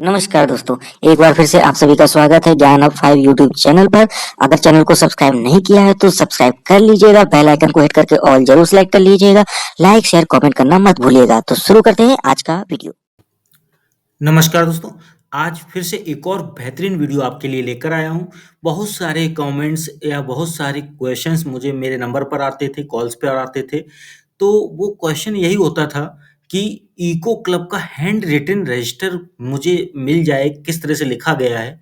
नमस्कार दोस्तों, एक बार फिर से आप सभी का स्वागत है ज्ञान अब 5 यूट्यूब चैनल पर। अगर चैनल को सब्सक्राइब नहीं किया है तो सब्सक्राइब कर लीजिएगा, बेल आइकन को हिट करके ऑल जरूर सेलेक्ट कर लीजिएगा, लाइक शेयर कमेंट करना मत भूलिएगा। तो शुरू करते हैं आज का वीडियो। नमस्कार दोस्तों, आज फिर से एक और बेहतरीन वीडियो आपके लिए लेकर आया हूँ। बहुत सारे कमेंट्स या बहुत सारे क्वेश्चंस मुझे मेरे नंबर पर आते थे, कॉल्स पे आते थे। तो वो क्वेश्चन यही होता था कि इको क्लब का हैंड रिटन रजिस्टर मुझे मिल जाए, किस तरह से लिखा गया है।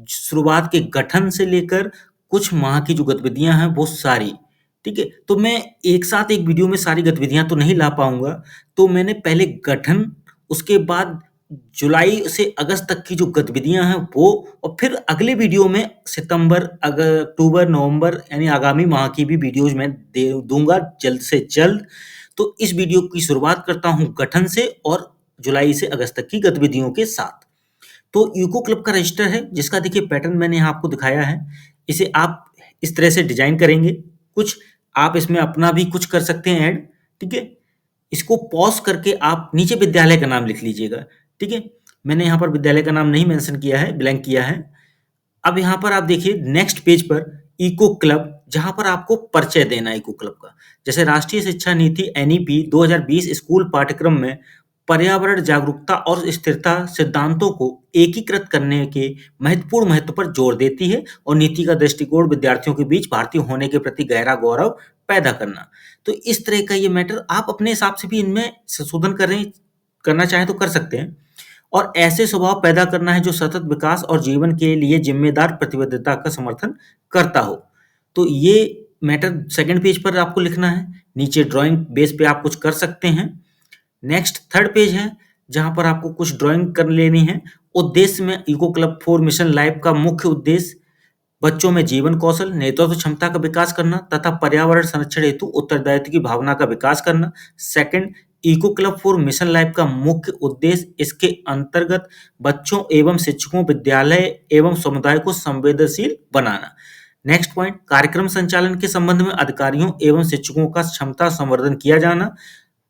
शुरुआत के गठन से लेकर कुछ माह की जो गतिविधियां हैं वो सारी, ठीक है। तो मैं एक साथ एक वीडियो में सारी गतिविधियां तो नहीं ला पाऊंगा, तो मैंने पहले गठन, उसके बाद जुलाई से अगस्त तक की जो गतिविधियां हैं वो, और फिर अगले वीडियो में सितंबर, अक्टूबर, नवंबर यानी आगामी माह की भी वीडियोज मैं दे दूंगा जल्द से जल्द। तो इस वीडियो की शुरुआत करता हूं गठन से और जुलाई से अगस्त तक की गतिविधियों के साथ। तो यूको क्लब का रजिस्टर है, जिसका देखिए पैटर्न मैंने यहाँ आपको दिखाया है। इसे आप इस तरह से डिजाइन करेंगे, कुछ आप इसमें अपना भी कुछ कर सकते हैं ऐड, ठीक है। इसको पॉज करके आप नीचे विद्यालय का नाम लिख लीजिएगा, ठीक है। मैंने यहाँ पर विद्यालय का नाम नहीं मेंशन किया है, ब्लैंक किया है। अब यहाँ पर आप देखिए नेक्स्ट पेज पर इको क्लब, जहां पर आपको परिचय देना है इको क्लब का। जैसे राष्ट्रीय शिक्षा नीति एनईपी 2020 स्कूल पाठ्यक्रम में पर्यावरण जागरूकता और स्थिरता सिद्धांतों को एकीकृत करने के महत्वपूर्ण महत्व पर जोर देती है, और नीति का दृष्टिकोण विद्यार्थियों के बीच भारतीय होने के प्रति गहरा गौरव पैदा करना। तो इस तरह का ये मैटर आप अपने हिसाब से भी इनमें संशोधन करना चाहें तो कर सकते हैं। और ऐसे स्वभाव पैदा करना है जो सतत विकास और जीवन के लिए जिम्मेदार प्रतिबद्धता का समर्थन करता हो। तो ये मैटर सेकंड पेज पर आपको लिखना है, नीचे ड्राइंग बेस पे आप कुछ कर सकते हैं। नेक्स्ट थर्ड पेज है, जहां पर आपको कुछ ड्राइंग कर लेनी है। उद्देश्य में eco club for mission life का मुख्य उद्देश्य बच्चों में जीवन कौशल, नेतृत्व क्षमता का विकास करना तथा पर्यावरण संरक्षण हेतु उत्तरदायित्व की भावना का विकास करना। Second, eco club for mission life का मुख्य उद्देश्य इसके अंतर्गत बच्चों एवं शिक्षकों, विद्यालय एवं समुदाय को संवेदनशील बनाना। नेक्स्ट पॉइंट, कार्यक्रम संचालन के संबंध में अधिकारियों एवं शिक्षकों का क्षमता संवर्धन किया जाना।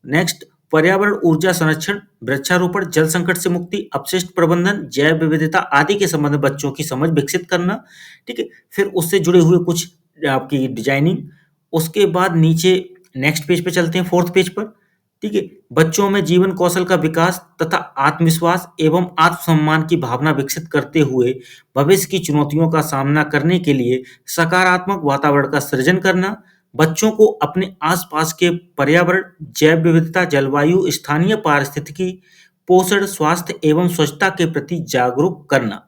नेक्स्ट, पर्यावरण, ऊर्जा संरक्षण, वृक्षारोपण, जल संकट से मुक्ति, अपशिष्ट प्रबंधन, जैव विविधता आदि के संबंध में बच्चों की समझ विकसित करना, ठीक है। फिर उससे जुड़े हुए कुछ आपकी डिजाइनिंग। उसके बाद नीचे नेक्स्ट पेज पे चलते हैं, फोर्थ पेज पर, ठीक है। बच्चों में जीवन कौशल का विकास तथा आत्मविश्वास एवं आत्मसम्मान की भावना विकसित करते हुए भविष्य की चुनौतियों का सामना करने के लिए सकारात्मक वातावरण का सृजन करना। बच्चों को अपने आसपास के पर्यावरण, जैव विविधता, जलवायु, स्थानीय पारिस्थितिकी, पोषण, स्वास्थ्य एवं स्वच्छता के प्रति जागरूक करना।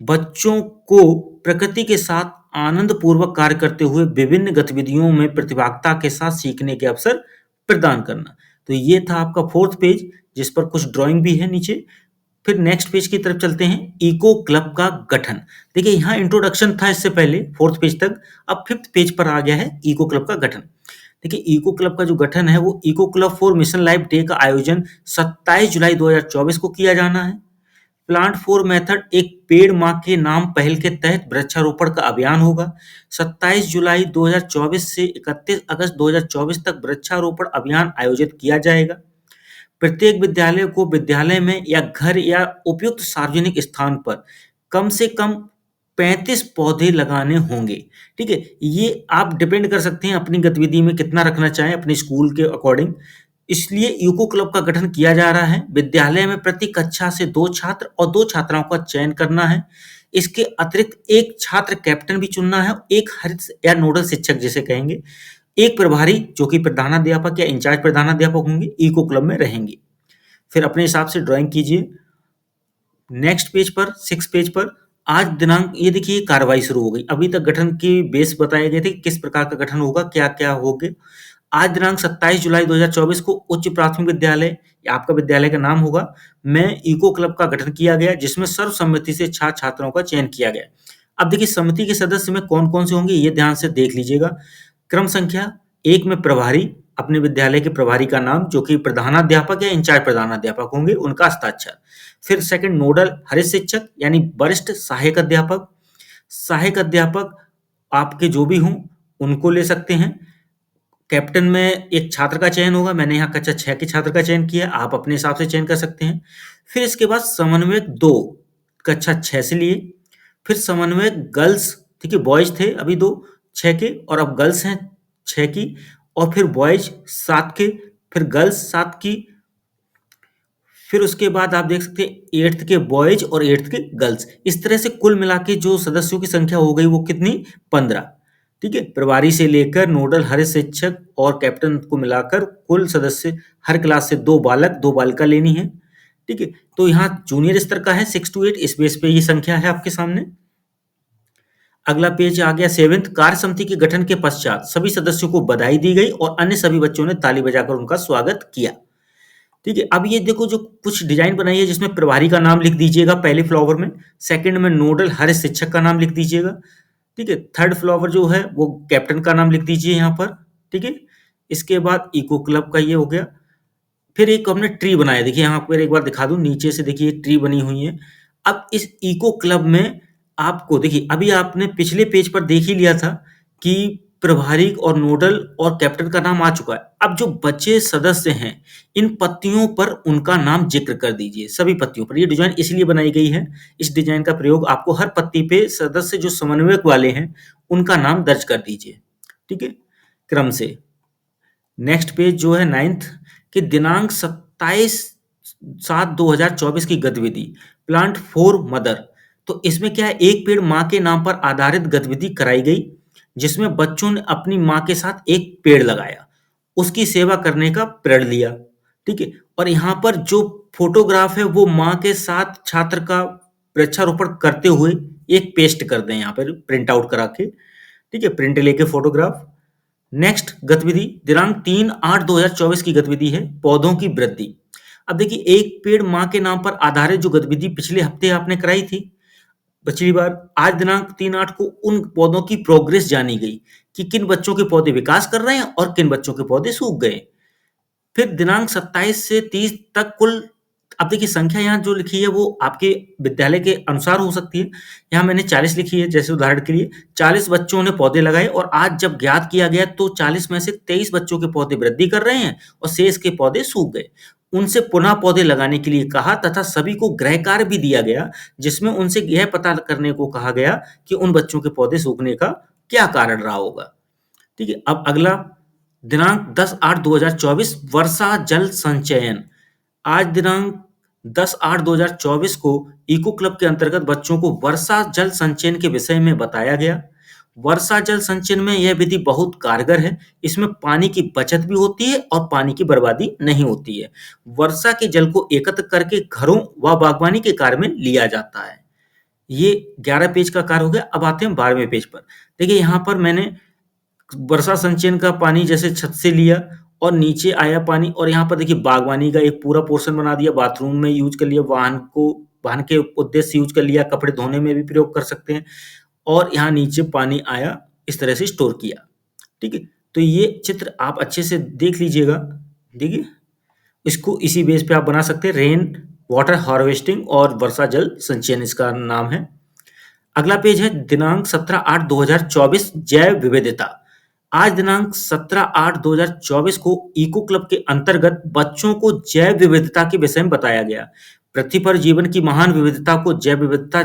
बच्चों को प्रकृति के साथ आनंद पूर्वक कार्य करते हुए विभिन्न गतिविधियों में प्रतिभागिता के साथ सीखने के अवसर प्रदान करना। तो ये था आपका फोर्थ पेज, जिस पर कुछ ड्राइंग भी है नीचे। फिर नेक्स्ट पेज की तरफ चलते हैं, इको क्लब का गठन। देखिए यहाँ इंट्रोडक्शन था इससे पहले फोर्थ पेज तक, अब फिफ्थ पेज पर आ गया है इको क्लब का गठन। देखिए इको क्लब का जो गठन है वो eco club for mission life day का आयोजन 27 जुलाई 2024 को किया जाना है। प्लांट फॉर मेथड एक पेड़ माँ के नाम पहल के तहत वृक्षारोपण का अभियान होगा। 27 जुलाई 2024 से 31 अगस्त 2024 तक वृक्षारोपण अभियान आयोजित किया जाएगा। प्रत्येक विद्यालय को विद्यालय में या घर या उपयुक्त सार्वजनिक स्थान पर कम से कम 35 पौधे लगाने होंगे, ठीक है। ये आप डिपेंड कर सकते हैं अपनी गतिविधि में कितना रखना चाहें अपने स्कूल के अकॉर्डिंग। इसलिए यूको क्लब का गठन किया जा रहा है। विद्यालय में प्रति कक्षा से 2 छात्र और 2 छात्राओं का चयन करना है। इसके अतिरिक्त एक छात्र कैप्टन भी चुनना है, एक हरित या नोडल शिक्षक जिसे कहेंगे, एक प्रभारी जो कि प्रधानाध्यापक या इंचार्ज प्रधानाध्यापक होंगे, इको क्लब में रहेंगे। फिर अपने हिसाब से ड्राइंग कीजिए। नेक्स्ट पेज पर, सिक्स पेज पर, आज दिनांक, ये देखिए कार्रवाई शुरू हो गई। अभी तक गठन की बेस बताए गए थे कि किस प्रकार का गठन होगा, क्या क्या होगा। आज दिनांक 27 जुलाई 2024 को उच्च प्राथमिक विद्यालय, या आपका विद्यालय का नाम होगा, में इको क्लब का गठन किया गया, जिसमें सर्वसम्मति से छात्र छात्राओं का चयन किया गया। अब देखिए समिति के सदस्य में कौन कौन से होंगे ये ध्यान से देख लीजिएगा। क्रम संख्या एक में प्रभारी, अपने विद्यालय के प्रभारी का नाम, जो कि प्रधानाध्यापक या इंचार्ज प्रधानाध्यापक होंगे, उनका हस्ताक्षर। फिर सेकंड, नोडल हरित शिक्षक यानी वरिष्ठ सहायक अध्यापक। सहायक अध्यापक आपके जो भी हों उनको ले सकते हैं। कैप्टन में एक छात्र का चयन होगा। मैंने यहाँ कक्षा 6 के छात्र का चयन किया है, आप अपने हिसाब से चयन कर सकते हैं। फिर इसके बाद समन्वयक 2 कक्षा 6 से लिए। फिर समन्वयक गर्ल्स, ठीक है, बॉयज थे अभी 2 6 के, और अब गर्ल्स हैं 6 की, और फिर बॉयज 7 के, फिर गर्ल्स 7 की। फिर उसके बाद आप देख सकते हैं 8th के बॉयज और 8th के गर्ल्स। इस तरह से कुल मिला के जो सदस्यों की संख्या हो गई वो कितनी, 15। ठीक है, प्रभारी से लेकर नोडल, हर शिक्षक और कैप्टन को मिलाकर कुल सदस्य, हर क्लास से 2 बालक 2 बालिका लेनी है। ठीक है, तो यहाँ जूनियर स्तर का है 6 to 8, इस बेस पे ये संख्या है आपके सामने। अगला पेज आ गया 7th। कार्य समिति के गठन के पश्चात सभी सदस्यों को बधाई दी गई और अन्य सभी बच्चों ने ताली बजाकर उनका स्वागत किया। ठीक है, अब ये देखो जो कुछ डिजाइन बनाई है, जिसमें प्रभारी का नाम लिख दीजिएगा पहले फ्लावर में, सेकंड में नोडल हर शिक्षक का नाम लिख दीजिएगा। ठीक है, थर्ड फ्लावर जो है वो कैप्टन का नाम लिख दीजिए यहाँ पर। ठीक है, इसके बाद इको क्लब का ये हो गया। फिर एक हमने ट्री बनाया, देखिए यहाँ पर एक बार दिखा दूं, नीचे से देखिए ट्री बनी हुई है। अब इस इको क्लब में आपको देखिए, अभी आपने पिछले पेज पर देख ही लिया था कि प्रभारी और नोडल और कैप्टन का नाम आ चुका है। अब जो बचे सदस्य हैं, इन पत्तियों पर उनका नाम जिक्र कर दीजिए, सभी पत्तियों पर। ये डिजाइन इसलिए बनाई गई है, इस डिजाइन का प्रयोग आपको हर पत्ती पे सदस्य जो समन्वयक वाले हैं उनका नाम दर्ज कर दीजिए। ठीक है, क्रम से। नेक्स्ट पेज जो है 9th कि दिनांक 27/7/2024 की गतिविधि प्लांट फॉर मदर। तो इसमें क्या है, एक पेड़ माँ के नाम पर आधारित गतिविधि कराई गई, जिसमें बच्चों ने अपनी माँ के साथ एक पेड़ लगाया, उसकी सेवा करने का प्रण लिया। ठीक है, और यहाँ पर जो फोटोग्राफ है वो माँ के साथ छात्र का वृक्षारोपण करते हुए एक पेस्ट कर दें यहाँ पर प्रिंट आउट करा के। ठीक है, प्रिंट लेके फोटोग्राफ। नेक्स्ट गतिविधि दिनांक 3/8/2024 की गतिविधि है पौधों की वृद्धि। अब देखिए, एक पेड़ माँ के नाम पर आधारित जो गतिविधि पिछले हफ्ते आपने कराई थी पिछली बार, आज दिनांक 3/8 को उन पौधों की प्रोग्रेस जानी गई कि किन बच्चों के पौधे विकास कर रहे हैं और किन बच्चों के पौधे सूख गए। फिर दिनांक 27 से 30 तक कुल, अब देखिए संख्या यहाँ जो लिखी है वो आपके विद्यालय के अनुसार हो सकती है। यहाँ मैंने 40 लिखी है, जैसे उदाहरण के लिए 40 बच्चों ने पौधे लगाए, और आज जब ज्ञात किया गया तो 40 में से 23 बच्चों के पौधे वृद्धि कर रहे हैं और शेष के पौधे सूख गए। उनसे पुनः पौधे लगाने के लिए कहा तथा सभी को गृह कार्य भी दिया गया, जिसमें उनसे यह पता करने को कहा गया कि उन बच्चों के पौधे सूखने का क्या कारण रहा होगा। ठीक है, अब अगला दिनांक 10/8/2024 वर्षा जल संचयन। आज दिनांक 10/8/2024 को इको क्लब के अंतर्गत बच्चों को वर्षा जल संचयन के विषय में बताया गया। वर्षा जल संचयन में यह विधि बहुत कारगर है, इसमें पानी की बचत भी होती है और पानी की बर्बादी नहीं होती है। वर्षा के जल को एकत्र करके घरों व बागवानी के कार्य में लिया जाता है। ये 11 पेज का कार्य हो गया। अब आते हैं 12वें पेज पर। देखिए यहाँ पर मैंने वर्षा संचयन का पानी जैसे छत से लिया और नीचे आया पानी, और यहाँ पर देखिए बागवानी का एक पूरा पोर्शन बना दिया, बाथरूम में यूज कर लिया, वाहन के उद्देश्य से यूज कर लिया, कपड़े धोने में भी प्रयोग कर सकते हैं, और यहाँ नीचे पानी आया, इस तरह से स्टोर किया। ठीक है, तो ये चित्र आप अच्छे से देख लीजिएगा। देखिए, इसको इसी बेस पे आप बना सकते हैं। रेन वाटर हार्वेस्टिंग और वर्षा जल संचयन इसका नाम है। अगला पेज है दिनांक 17/8/2024 जैव विविधता। आज दिनांक 17/8/2024 को इको क्लब के अंतर्गत बच्चों को जैव विविधता के विषय में बताया गया। पृथ्वी पर जीवन की महान विविधता को जैव विविधता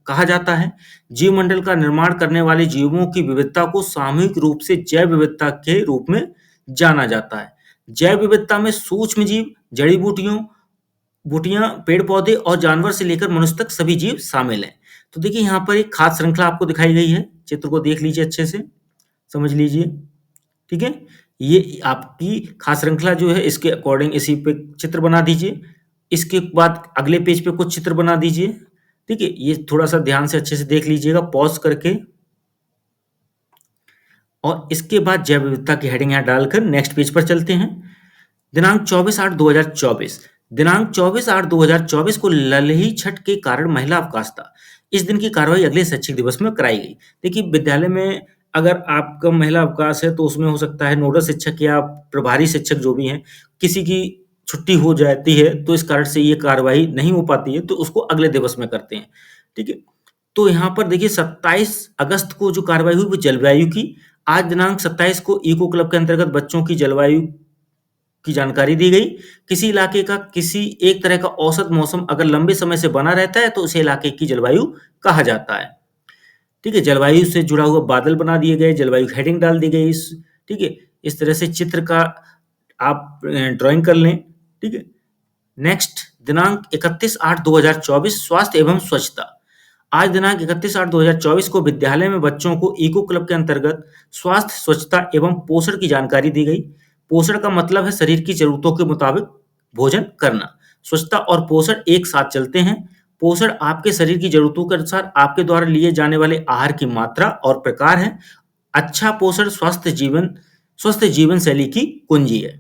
कहा जाता है। जीवमंडल का निर्माण करने वाले जीवों की विविधता को सामूहिक रूप से जैव विविधता के रूप में जाना जाता है। जैव विविधता में सूक्ष्म जीव, जड़ी बूटियां, पेड़ पौधे और जानवर से लेकर मनुष्य तक सभी जीव शामिल हैं। तो देखिए यहाँ पर एक खास श्रृंखला आपको दिखाई गई है, चित्र को देख लीजिए, अच्छे से समझ लीजिए। ठीक है, ये आपकी खास श्रृंखला जो है, इसके अकॉर्डिंग इसी पे चित्र बना दीजिए। इसके बाद अगले पेज पे कुछ चित्र बना दीजिए। ठीक है, ये थोड़ा सा ध्यान से अच्छे से देख लीजिएगा पॉज करके, और इसके बाद जैव विविधता की हेडिंग यहाँ डालकर नेक्स्ट पेज पर चलते हैं। दिनांक 24/8/2024। दिनांक 24/8/2024 को ललही छठ के कारण महिला अवकाश था। इस दिन की कार्रवाई अगले शैक्षिक दिवस में कराई गई। देखिए, विद्यालय में अगर आपका महिला अवकाश है तो उसमें हो सकता है नोडल शिक्षक या प्रभारी शिक्षक जो भी हैं, किसी की छुट्टी हो जाती है तो इस कारण से ये कार्रवाई नहीं हो पाती है, तो उसको अगले दिवस में करते हैं। ठीक है, तो यहाँ पर देखिए 27 अगस्त को जो कार्रवाई हुई वो जलवायु की, आज दिनांक 27 को इको क्लब के अंतर्गत बच्चों की जलवायु की जानकारी दी गई। किसी इलाके का किसी एक तरह का औसत मौसम अगर लंबे समय से बना रहता है तो उसे इलाके की जलवायु कहा जाता है। ठीक है, जलवायु से जुड़ा हुआ बादल बना दिए गए, जलवायु हेडिंग डाल दी गई। ठीक है, इस तरह से चित्र का आप ड्राइंग कर लें। ठीक है, नेक्स्ट दिनांक 31/8/2024 स्वास्थ्य एवं स्वच्छता। आज दिनांक 31/8/2024 को विद्यालय में बच्चों को इको क्लब के अंतर्गत स्वास्थ्य, स्वच्छता एवं पोषण की जानकारी दी गई। पोषण का मतलब है शरीर की जरूरतों के मुताबिक भोजन करना। स्वच्छता और पोषण एक साथ चलते हैं। पोषण आपके शरीर की जरूरतों के अनुसार आपके द्वारा लिए जाने वाले आहार की मात्रा और प्रकार है। अच्छा पोषण स्वस्थ जीवन शैली की कुंजी है।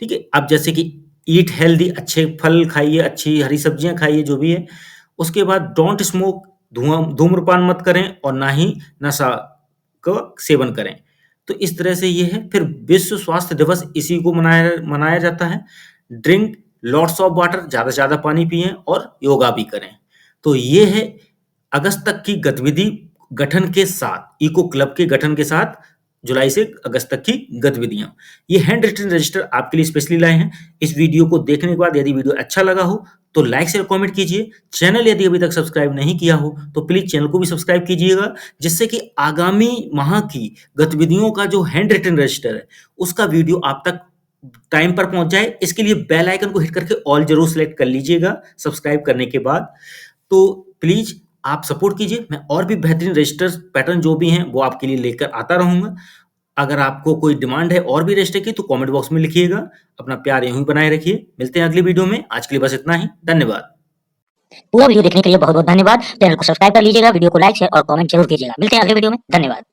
ठीक है, अब जैसे कि ईट हेल्दी, अच्छे फल खाइए, अच्छी हरी सब्जियां खाइए, जो भी है। उसके बाद डोंट स्मोक, धूम्रपान मत करें और ना ही नशा का सेवन करें। तो इस तरह से ये है। फिर विश्व स्वास्थ्य दिवस इसी को मनाया जाता है। ड्रिंक लॉट्स ऑफ वाटर, ज्यादा से ज्यादा पानी पिएं और योगा भी करें। तो ये है अगस्त तक की गतिविधि गठन के साथ, इको क्लब के गठन के साथ जुलाई से अगस्त तक की गतिविधियां। ये हैंड रिटन रजिस्टर आपके लिए स्पेशली लाए हैं। इस वीडियो को देखने के बाद यदि वीडियो अच्छा लगा हो तो लाइक शेयर कमेंट कीजिए। चैनल यदि अभी तक सब्सक्राइब नहीं किया हो तो प्लीज चैनल को भी सब्सक्राइब कीजिएगा, जिससे कि आगामी माह की गतिविधियों का जो हैंड रिटन रजिस्टर है उसका वीडियो आप तक टाइम पर पहुंच जाए। इसके लिए बेल आइकन को हिट करके ऑल जरूर सेलेक्ट कर लीजिएगा सब्सक्राइब करने के बाद। तो प्लीज आप सपोर्ट कीजिए, मैं और भी बेहतरीन रजिस्टर्स पैटर्न जो भी हैं वो आपके लिए लेकर आता रहूंगा। अगर आपको कोई डिमांड है और भी रजिस्टर की तो कमेंट बॉक्स में लिखिएगा। अपना प्यार यूं ही बनाए रखिए। मिलते हैं अगली वीडियो में। आज के लिए बस इतना ही। धन्यवाद। पूरा वीडियो देखने के लिए बहुत बहुत धन्यवाद। चैनल को सब्सक्राइब कर लीजिएगा, वीडियो को लाइक शेयर और कमेंट जरूर कीजिएगा। मिलते हैं अगले वीडियो में। धन्यवाद।